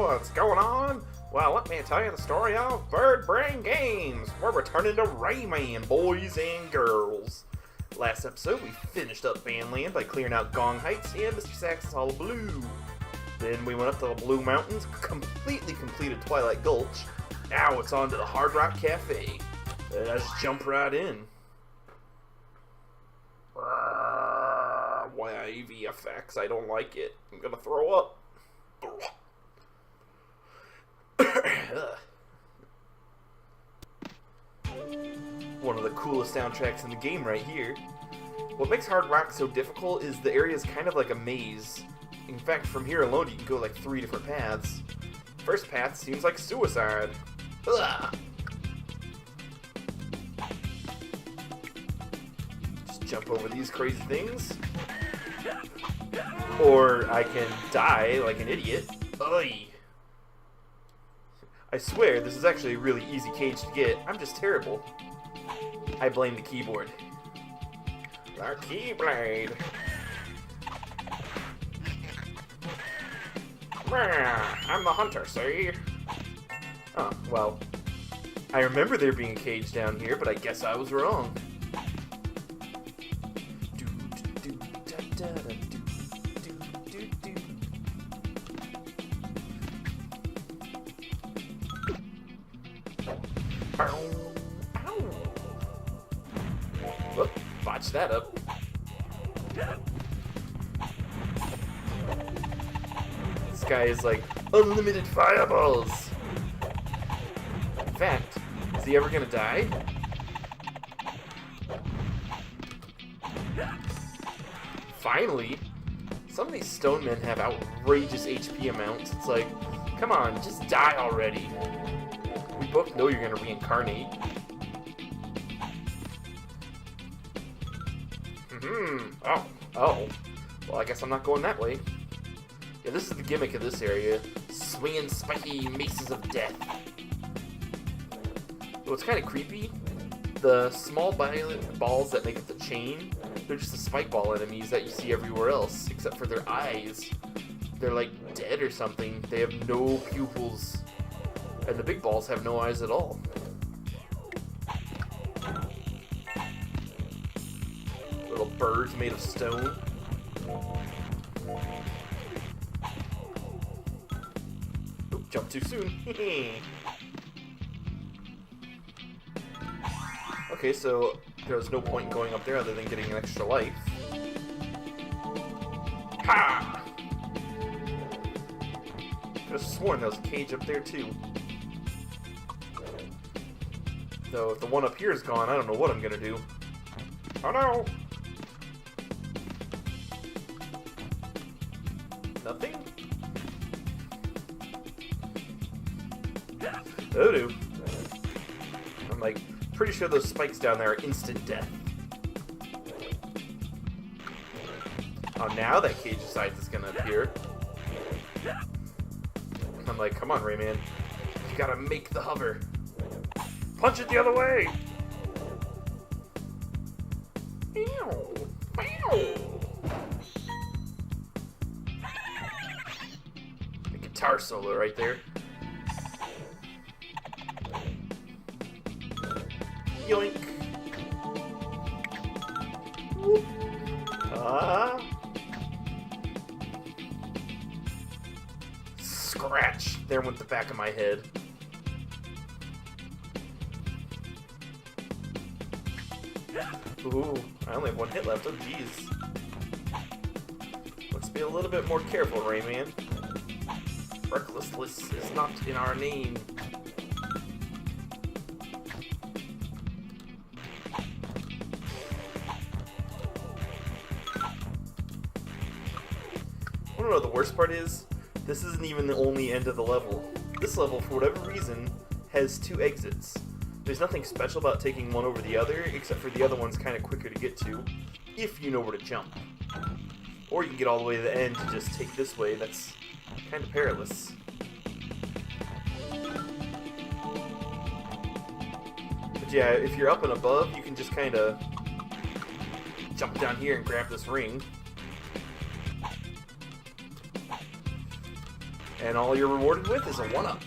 what's going on? Well, let me tell you the story of Bird Brain Games. We're returning to Rayman, boys and girls. Last episode, we finished up Vanland by clearing out Gong Heights and Mr. Sax's Hollow Blue. Then we went up to the Blue Mountains, completely completed Twilight Gulch. Now it's on to the Hard Rock Cafe. Let's jump right in. Why VFX? I don't like it. I'm gonna throw up. One of the coolest soundtracks in the game right here. What makes Hard Rock so difficult is the area is kind of like a maze. In fact, from here alone you can go like 3 different paths. First path seems like suicide. Ugh. Just jump over these crazy things. Or I can die like an idiot. Oy. I swear, this is actually a really easy cage to get. I'm just terrible. I blame the keyboard. The Keyblade. I'm the hunter, see? Oh, well. I remember there being a cage down here, but I guess I was wrong. Whoop, botched that up. This guy is like unlimited fireballs. In fact, is he ever gonna die? Finally! Some of these stone men have outrageous HP amounts. It's like, come on, just die already. We both know you're gonna reincarnate. Oh. Well, I guess I'm not going that way. Yeah, this is the gimmick of this area. Swinging spiky maces of death. What's kind of creepy, the small violet balls that make up the chain, they're just the spike ball enemies that you see everywhere else, except for their eyes. They're like dead or something. They have no pupils. And the big balls have no eyes at all. Little birds made of stone. Oop, jumped too soon. Okay, so there was no point in going up there other than getting an extra life. Ha! Could have sworn there was a cage up there too. Though if the one up here is gone, I don't know what I'm gonna do. Oh no! Nothing? Oh no. I'm like pretty sure those spikes down there are instant death. Oh, now that cage decides it's gonna appear. I'm like, come on, Rayman. You gotta make the hover. Punch it the other way! The guitar solo right there. Yoink! Whoop. Scratch! There went the back of my head. Ooh, I only have 1 hit left. Oh, jeez. Let's be a little bit more careful, Rayman. Recklessness is not in our name. I don't know what the worst part is. This isn't even the only end of the level. This level, for whatever reason, has 2 exits. There's nothing special about taking one over the other, except for the other one's kind of quicker to get to, if you know where to jump. Or you can get all the way to the end to just take this way. That's kind of perilous. But yeah, if you're up and above, you can just kind of jump down here and grab this ring. And all you're rewarded with is a 1-up.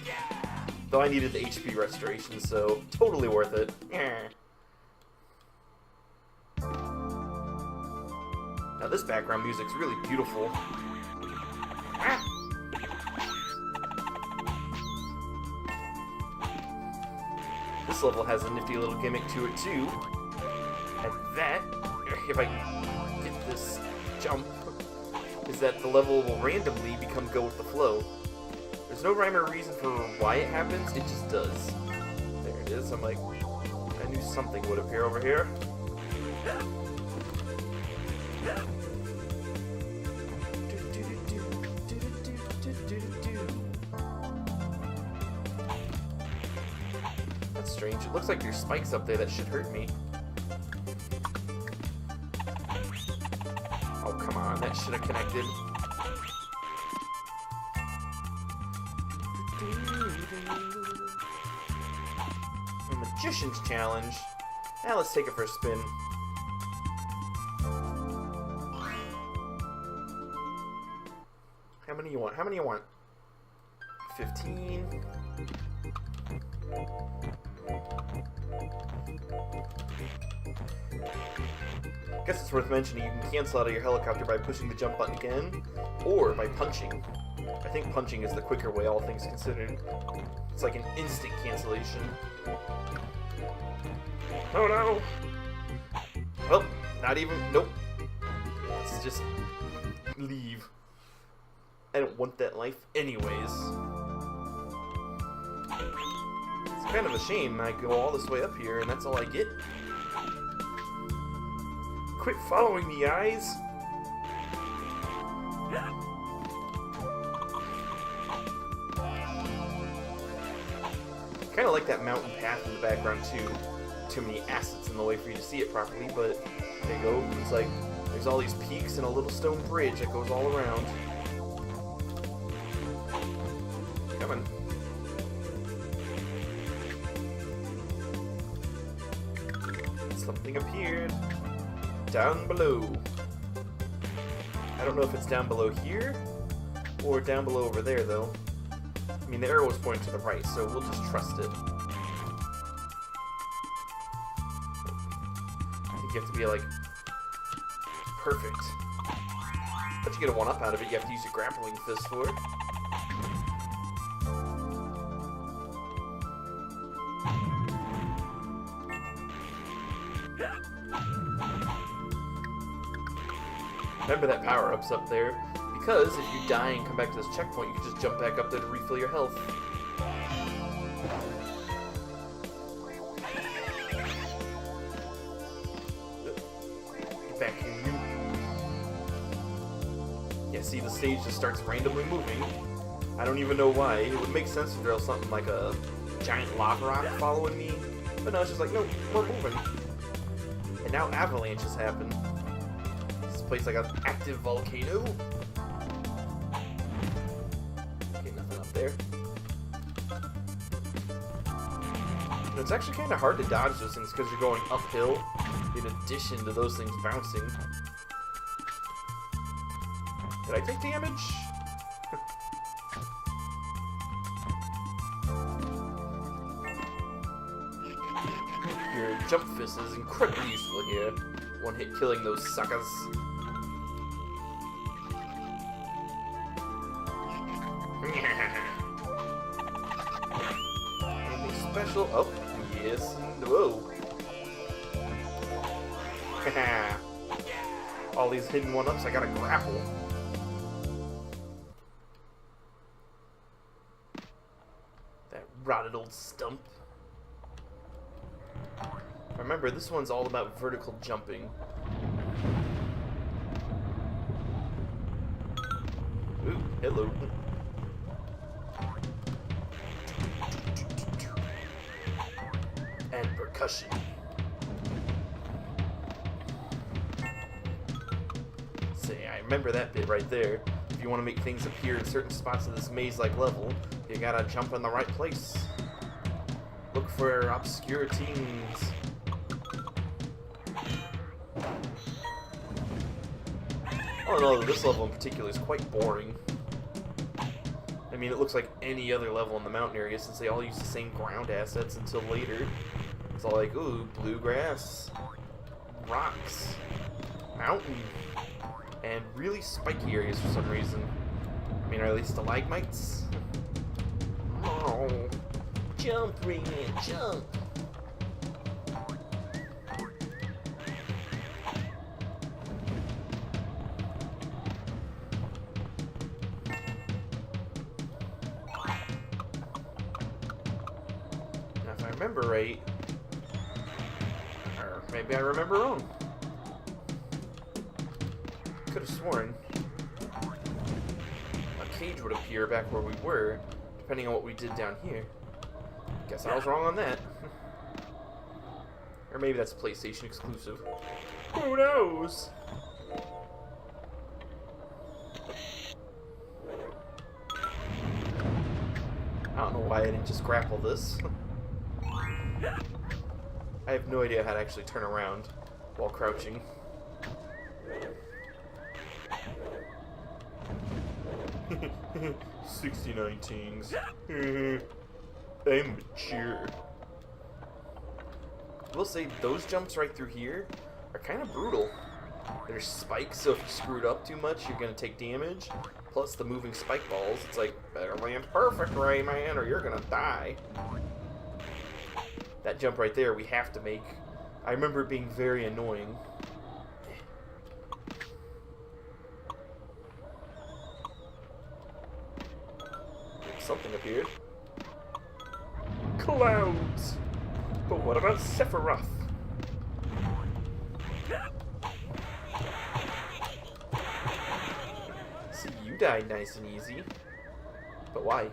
Though I needed the HP restoration, so totally worth it. Now this background music's really beautiful. Ah! This level has a nifty little gimmick to it too. And that, if I get this jump, is that the level will randomly become go with the flow. There's no rhyme or reason for why it happens, it just does. There it is, I'm like, I knew something would appear over here. That's strange, it looks like there's spikes up there that should hurt me. Oh, come on, that should have connected. The Magician's Challenge. Now let's take it for a spin. How many you want? How many you want? 15. Guess it's worth mentioning you can cancel out of your helicopter by pushing the jump button again, or by punching. I think punching is the quicker way, all things considered. It's like an instant cancellation. Oh no! Well, not even. Nope. Let's just leave. I don't want that life anyways. It's kind of a shame I go all this way up here and that's all I get. Quit following me, eyes! Kind of like that mountain path in the background too. Too many assets in the way for you to see it properly, but there you go. It's like there's all these peaks and a little stone bridge that goes all around. Come on. Something appeared down below. I don't know if it's down below here or down below over there though. I mean, the arrow was pointing to the right, so we'll just trust it. I think you have to be like perfect. But you get a 1-up out of it, you have to use your grappling fist for it. Remember that power-up's up there, because if you die and come back to this checkpoint, you can just jump back up there to refill your health. Get back here, you. Yeah, see, the stage just starts randomly moving. I don't even know why. It would make sense if there was something like a giant lava rock following me, but no, it's just like, no, we're moving. And now avalanches happen. Place like an active volcano. Okay, nothing up there. And it's actually kind of hard to dodge those things because you're going uphill in addition to those things bouncing. Did I take damage? Your jump fist is incredibly useful here. One hit killing those suckers. Anything special? Oh, yes, and whoa. All these hidden 1-ups, I gotta grapple. That rotted old stump. Remember, this one's all about vertical jumping. Ooh, hello. And percussion. Say, I remember that bit right there. If you want to make things appear in certain spots of this maze-like level, you gotta jump in the right place. Look for obscure teams. All in all, this level in particular is quite boring. I mean, it looks like any other level in the mountain area since they all use the same ground assets until later. It's all like, ooh, bluegrass, rocks, mountain, and really spiky areas for some reason. I mean, are they stalagmites? Oh, jump, Rayman, jump! Now, if I remember right, or maybe I remember wrong. Could have sworn a cage would appear back where we were, depending on what we did down here. Guess I was wrong on that. Or maybe that's PlayStation exclusive. Who knows? I don't know why I didn't just grapple this. I have no idea how to actually turn around while crouching. $69 tings. I'm mature. I will say those jumps right through here are kind of brutal. There's spikes, so if you screwed up too much, you're gonna take damage. Plus the moving spike balls. It's like, better land perfect, Rayman, or you're gonna die. That jump right there, we have to make. I remember it being very annoying. Something appeared. Clouds! But what about Sephiroth? See, you died nice and easy. But why?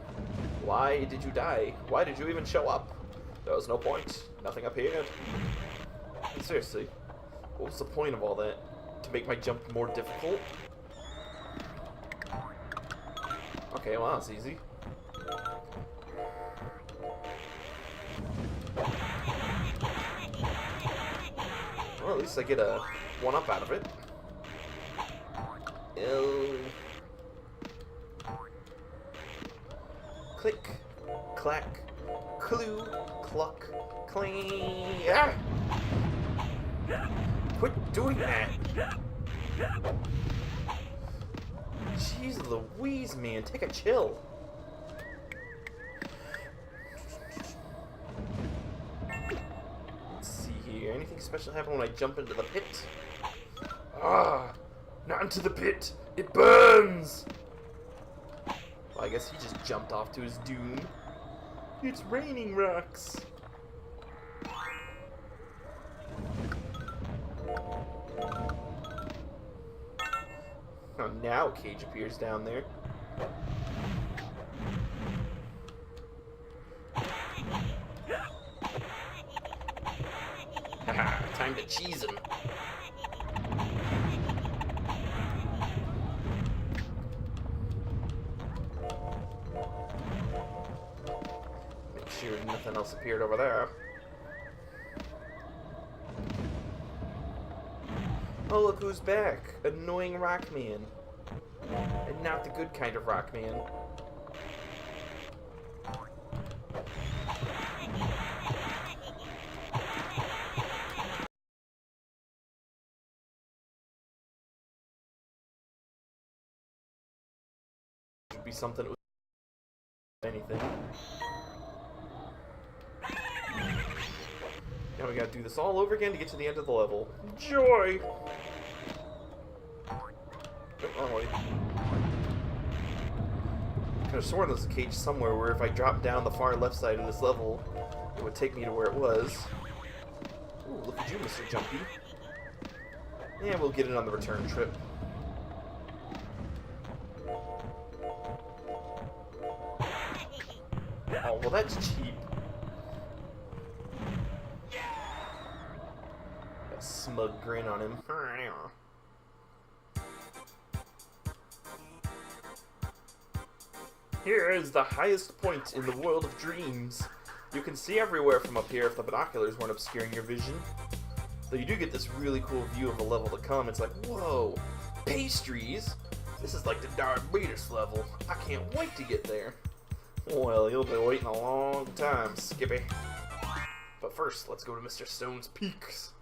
Why did you die? Why did you even show up? There was no point. Nothing appeared. And seriously, what was the point of all that? To make my jump more difficult? Okay, well, that's easy. Well, at least I get a one-up out of it. Ew. Click, clack, clue, cluck, cling. Ah! Quit doing that. Jeez Louise, man. Take a chill. Anything special happen when I jump into the pit? Ah, not into the pit. It burns. Well, I guess he just jumped off to his doom. It's raining rocks. Oh, now Cage appears down there. Time to cheese him. Make sure nothing else appeared over there. Oh, look who's back. Annoying Rockman. And not the good kind of Rockman. Be something with anything. Now we gotta do this all over again to get to the end of the level. Joy! Oh, wrong way. I could have sworn there's a cage somewhere where if I dropped down the far left side of this level, it would take me to where it was. Ooh, look at you, Mr. Jumpy. Yeah, we'll get it on the return trip. Oh, well, that's cheap. That smug grin on him. Here is the highest point in the world of dreams. You can see everywhere from up here if the binoculars weren't obscuring your vision. Though you do get this really cool view of the level to come. It's like, whoa, pastries? This is like the diabetes level. I can't wait to get there. Well, you'll be waiting a long time, Skippy. But first, let's go to Mr. Stone's Peaks.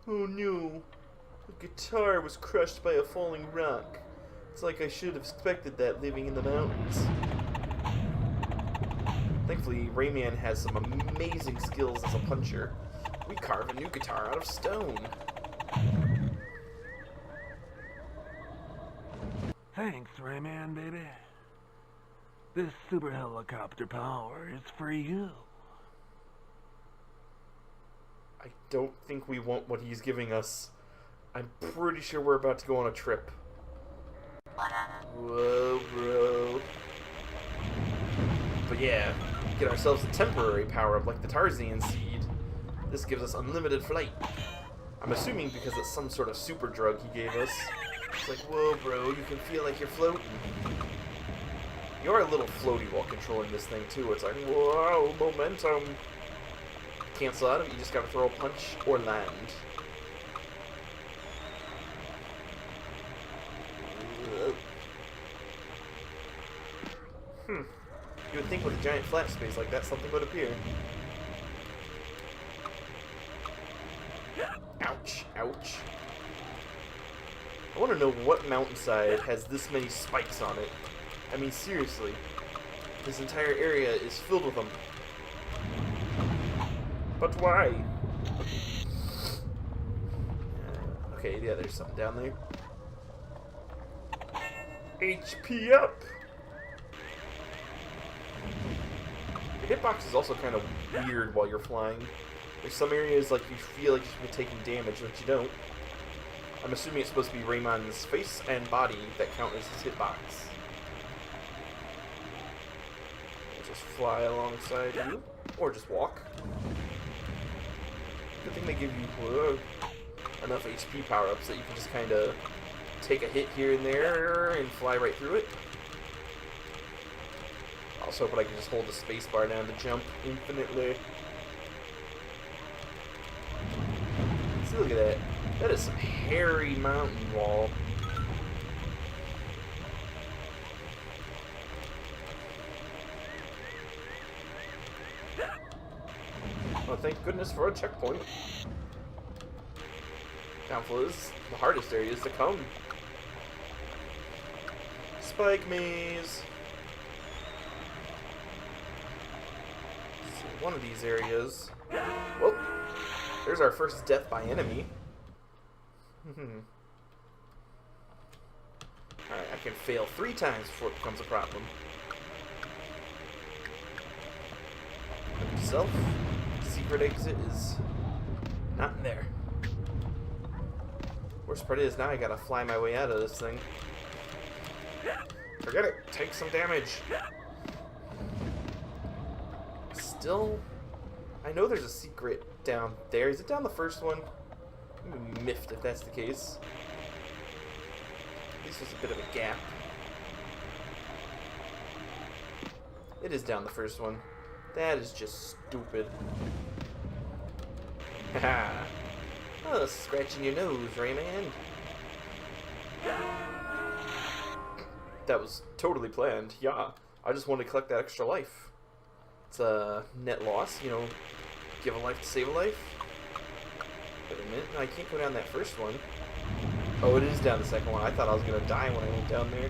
Oh no, the guitar was crushed by a falling rock. It's like I should have expected that living in the mountains. Thankfully, Rayman has some amazing skills as a puncher. We carve a new guitar out of stone. Thanks, Rayman, baby. This super helicopter power is for you. I don't think we want what he's giving us. I'm pretty sure we're about to go on a trip. Whoa, bro. But yeah, get ourselves a temporary power-up like the Tarzan seed. This gives us unlimited flight. I'm assuming because it's some sort of super drug he gave us. It's like, whoa, bro, you can feel like you're floating. You're a little floaty while controlling this thing, too. It's like, whoa, momentum. Cancel out of it, you just gotta throw a punch or land. You would think with a giant flat space like that, something would appear. Ouch, ouch. I want to know what mountainside has this many spikes on it. I mean, seriously. This entire area is filled with them. But why? Okay, yeah, there's something down there. HP up! The hitbox is also kind of weird while you're flying. There's some areas like you feel like you're taking damage, but you don't. I'm assuming it's supposed to be Rayman's face and body that count as his hitbox. Just fly alongside you, or just walk. Good thing they give you enough HP power-ups that you can just kind of take a hit here and there and fly right through it. I was hoping I could just hold the spacebar down to jump infinitely. See, look at that. That is some hairy mountain wall. Well, thank goodness for a checkpoint. Doubtful is the hardest areas to come. Spike maze. So one of these areas. Whoop. There's our first death by enemy. Alright, I can fail 3 times before it becomes a problem. Self. Secret exit is not in there. Worst part is now I gotta fly my way out of this thing. Forget it. Take some damage. Still, I know there's a secret down there. Is it down the first one? I'm miffed if that's the case. At least there's a bit of a gap. It is down the first one. That is just stupid. Haha. Oh, scratching your nose, Rayman. That was totally planned. Yeah, I just wanted to collect that extra life. It's a net loss, you know. Give a life to save a life. Wait a minute, no, I can't go down that first one. Oh, it is down the second one. I thought I was gonna die when I went down there.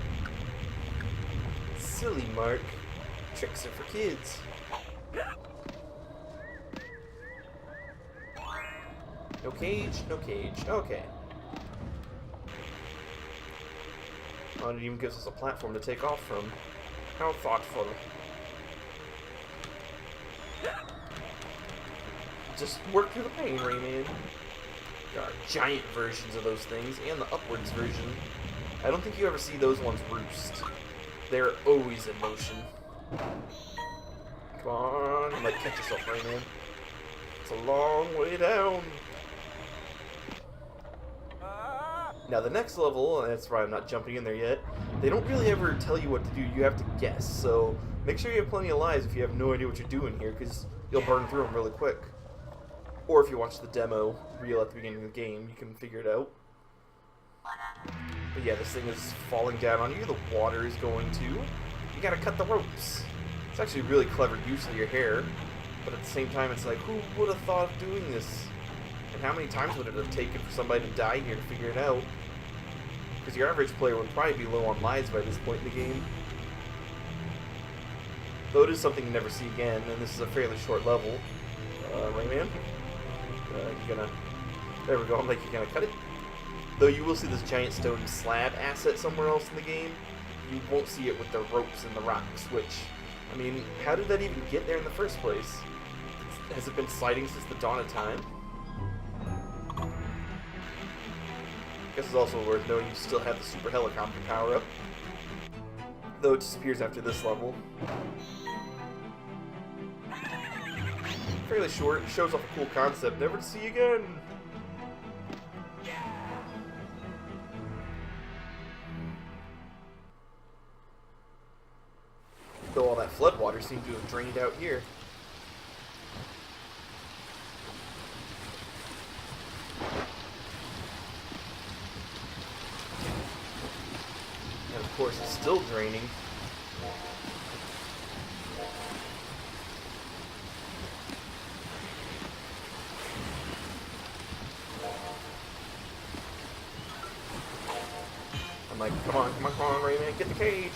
Silly Mark. Tricks are for kids. No cage, no cage. Okay. Oh, it even gives us a platform to take off from. How thoughtful. Just work through the pain, Rayman. There are giant versions of those things, and the upwards version. I don't think you ever see those ones roost. They're always in motion. Come on, like, catch yourself, Rayman. It's a long way down. Now the next level, and that's why I'm not jumping in there yet, they don't really ever tell you what to do, you have to guess, so make sure you have plenty of lives if you have no idea what you're doing here, because you'll burn through them really quick. Or if you watch the demo reel at the beginning of the game, you can figure it out. But yeah, this thing is falling down on you. The water is going to. You gotta cut the ropes. It's actually a really clever use of your hair. But at the same time, it's like, who would have thought of doing this? And how many times would it have taken for somebody to die here to figure it out? Because your average player would probably be low on lives by this point in the game. Though it is something you never see again, and this is a fairly short level. Rayman? You're gonna... There we go, I'm like, you're gonna cut it. Though you will see this giant stone slab asset somewhere else in the game, you won't see it with the ropes and the rocks, which, I mean, how did that even get there in the first place? Has it been sliding since the dawn of time? I guess it's also worth noting you still have the super helicopter power-up. Though it disappears after this level. Fairly short, shows off a cool concept, never to see again! Though all that floodwater seemed to have drained out here. And of course it's still draining. I'm like, come on, Rayman, get the cage!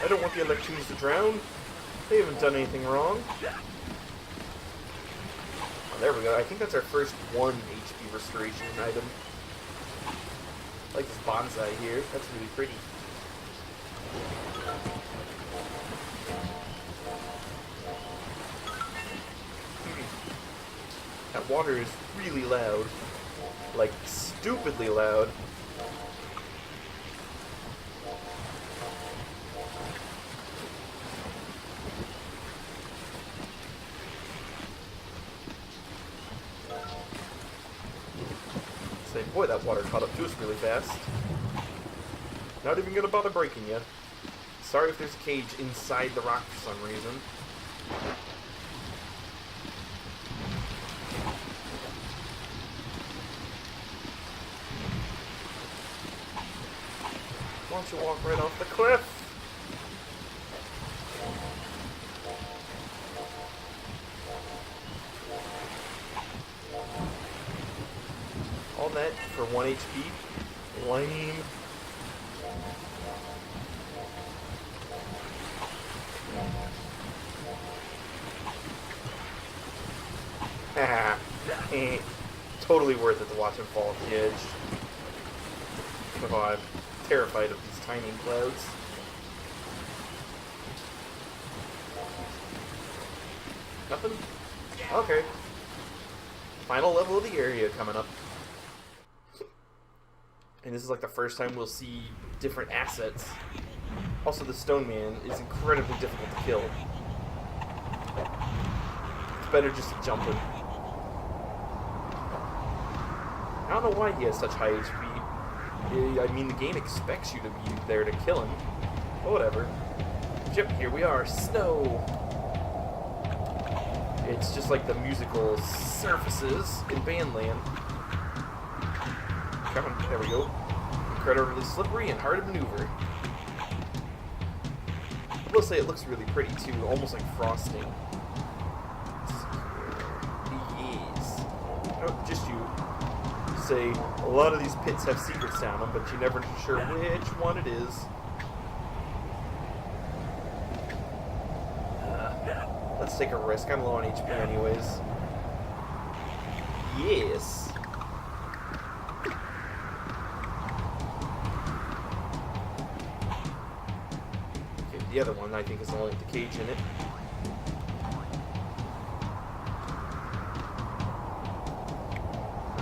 I don't want the other twos to drown. They haven't done anything wrong. Oh, there we go. I think that's our first 1 HP restoration item. I like this bonsai here. That's really pretty. That water is really loud. Like, stupidly loud. Boy, that water caught up to us really fast. Not even gonna bother breaking you. Sorry if there's a cage inside the rock for some reason. Why don't you walk right off the cliff? All that for 1 HP? Lame. Haha. Totally worth it to watch him fall off the edge. Oh, I'm terrified of these tiny clouds. Nothing? Okay. Final level of the area coming up. And this is like the first time we'll see different assets. Also, the Stone Man is incredibly difficult to kill. It's better just to jump him. I don't know why he has such high HP. I mean, the game expects you to be there to kill him. But whatever. Yep, here we are. Snow! It's just like the musical surfaces in Bandland. Come on, there we go. Incredibly slippery and hard to maneuver. I will say it looks really pretty too, almost like frosting. Yes. Oh, just you. Say, a lot of these pits have secrets down them, but you're never sure which one it is. Let's take a risk. I'm low on HP anyways. Yes. Okay, the other one I think is only with the cage in it.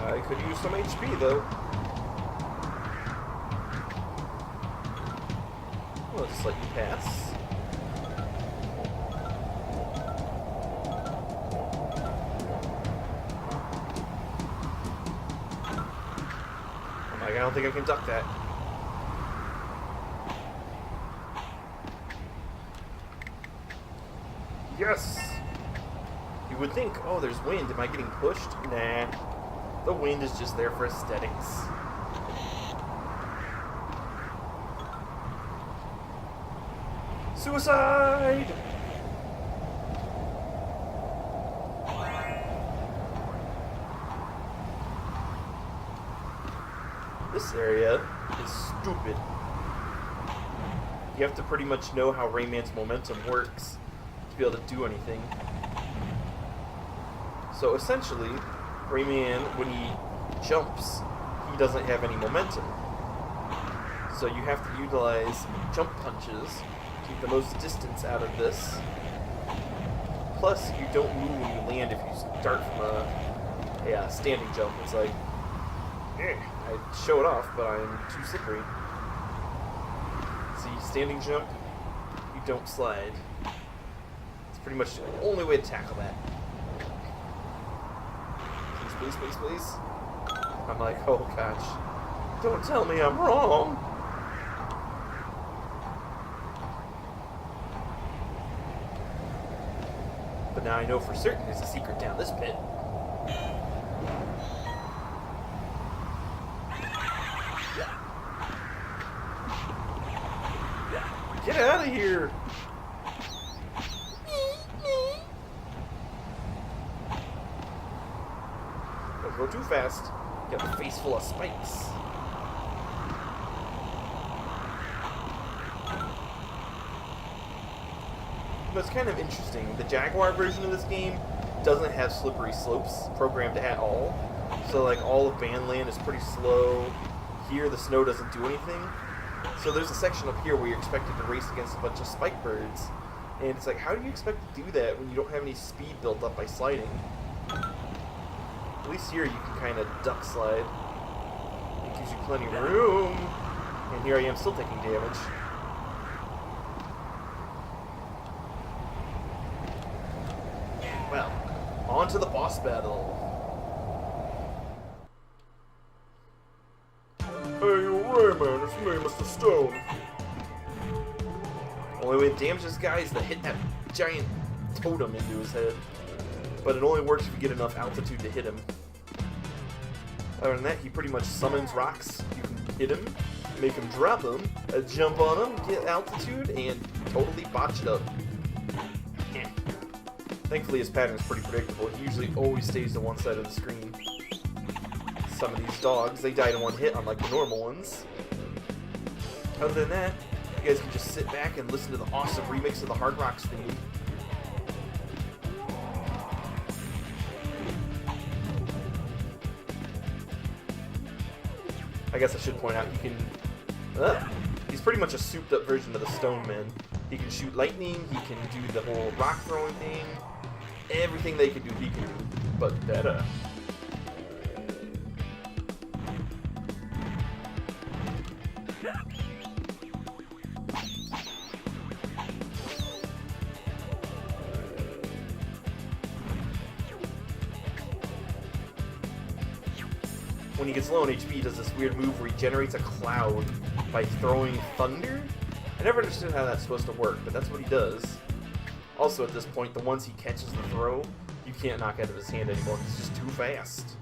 I could use some HP though. I'll just let you pass. I don't think I can duck that. Yes! You would think, oh, there's wind. Am I getting pushed? Nah. The wind is just there for aesthetics. Suicide! This area is stupid. You have to pretty much know how Rayman's momentum works to be able to do anything. So essentially, Rayman, when he jumps, he doesn't have any momentum. So you have to utilize jump punches to keep the most distance out of this. Plus, you don't move when you land if you start from a standing jump. It's like, I show it off, but I'm too slippery. See, standing jump, you don't slide. It's pretty much the only way to tackle that. Please, please, please, please. I'm like, oh gosh. Don't tell me I'm wrong. But now I know for certain there's a secret down this pit. Get out of here! Don't go too fast. You got a face full of spikes. But it's kind of interesting. The Jaguar version of this game doesn't have slippery slopes programmed at all. So like all of Bandland is pretty slow. Here the snow doesn't do anything. So there's a section up here where you're expected to race against a bunch of spike birds. And it's like, how do you expect to do that when you don't have any speed built up by sliding? At least here you can kind of duck slide. It gives you plenty of room. And here I am still taking damage. Well, on to the boss battle. Hey, Rayman, it's me, Mr. Stone. Only way to damage this guy is to hit that giant totem into his head. But it only works if you get enough altitude to hit him. Other than that, he pretty much summons rocks. You can hit him, make him drop them, jump on him, get altitude, and totally botch it up. Thankfully, his pattern is pretty predictable. He usually always stays to one side of the screen. Some of these dogs, they die to one hit, unlike the normal ones. Other than that, you guys can just sit back and listen to the awesome remix of the Hard Rocks theme. I guess I should point out, you can... he's pretty much a souped-up version of the Stone Man. He can shoot lightning, he can do the whole rock-throwing thing. Everything they can do, he can do, but better. When he gets low on HP, he does this weird move where he generates a cloud by throwing thunder? I never understood how that's supposed to work, but that's what he does. Also, at this point, the ones he catches the throw, you can't knock out of his hand anymore. He's just too fast.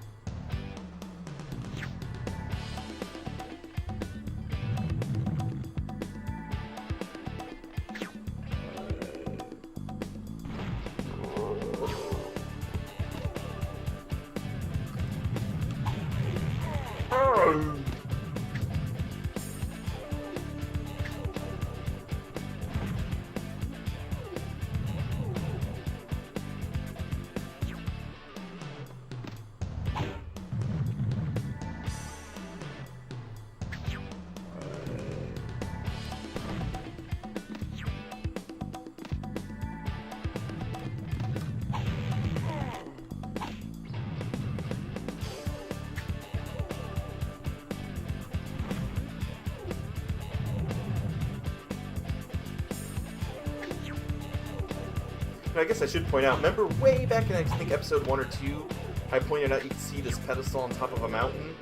I guess I should point out, remember way back in, I think, episode 1 or 2, I pointed out you can see this pedestal on top of a mountain?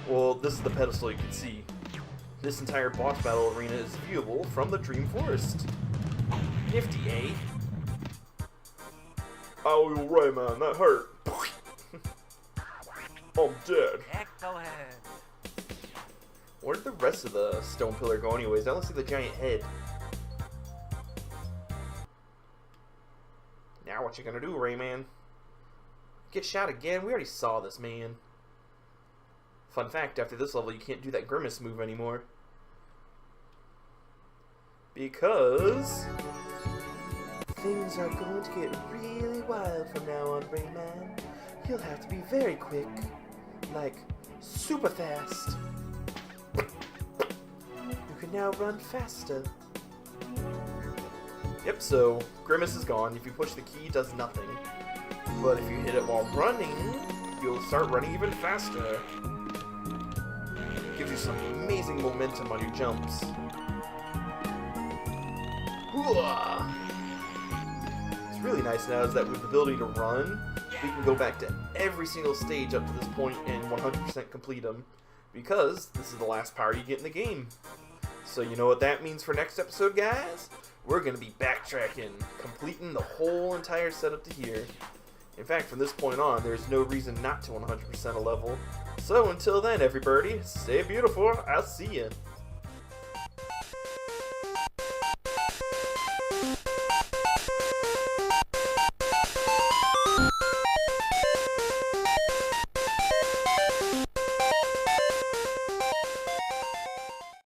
Well, this is the pedestal you can see. This entire boss battle arena is viewable from the Dream Forest. Nifty, eh? Oh, Rayman, that hurt. I'm dead. Excellent. Where did the rest of the stone pillar go anyways? I don't see the giant head. what you gonna do, Rayman? Get shot again? We already saw this, man. Fun fact, after this level, you can't do that grimace move anymore. Because things are going to get really wild from now on, Rayman. You'll have to be very quick. Like, super fast. You can now run faster. Yep, so grimace is gone. If you push the key, it does nothing. But if you hit it while running, you'll start running even faster. Gives you some amazing momentum on your jumps. What's really nice now is that with the ability to run, we can go back to every single stage up to this point and 100% complete them. Because this is the last power you get in the game. So you know what that means for next episode, guys? We're going to be backtracking, completing the whole entire setup to here. In fact, from this point on, there's no reason not to 100% a level. So until then, everybody, stay beautiful. I'll see ya.